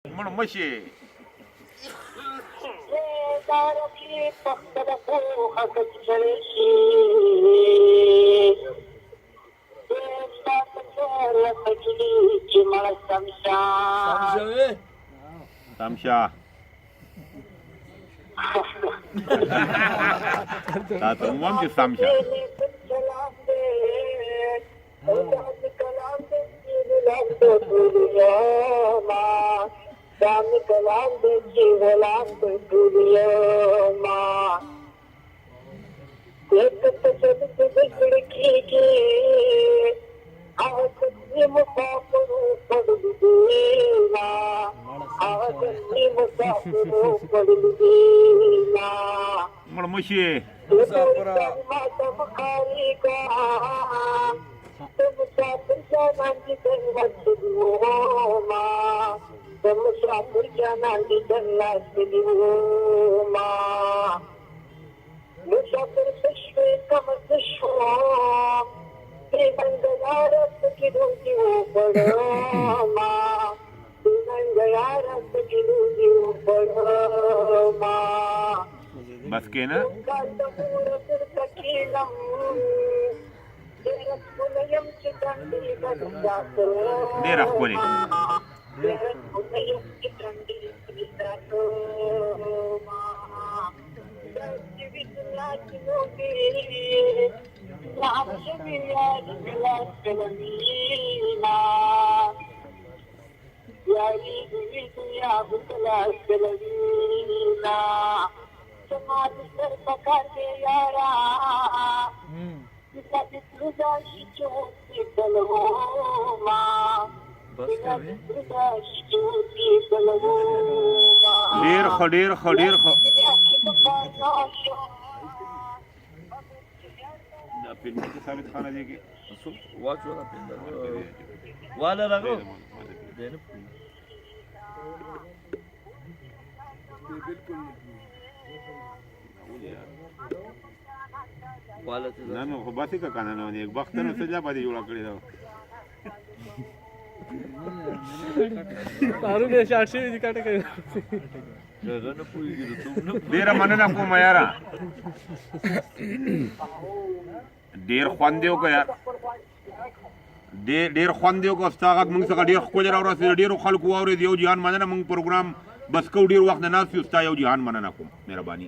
مړ مشي تمشا تا ته وام چې تمشا Dami kalam de jivalam de duniya ek tasad se bikhi ke aaj ni musafir padina aaj ni musafir padina مړ مشي musafir matamkhari ka musafir janan ki ma musafir janan di jannat diluma musafir sashwe kam sashwa bangayarat ki duji padama bangayarat ki duji padama بس کېنه ډېره ښکلې समाज सर पकड़ के यारा ډېر ښه ډېر ښه ډېر ښه دا فلم کې ثابت خانه دی کې واچ والا راغو نه نو خو باسي که کنه نو یک وخت نو سجا باندې جوړه کړې ده तारू ने शार्ट से भी काटे कर ډېره مننه کوم یاره ډېر خوند یې وکړ یار ډېر خوند یې وکړ ستا غږ موږ څخه ډېر ښکلی راورسېد ډېرو خلکو واورېد یو جهان مننه موږ پروګرام بس کوو ډېر وخت نه ناست یو ستا یو جهان مننه کوم مهرباني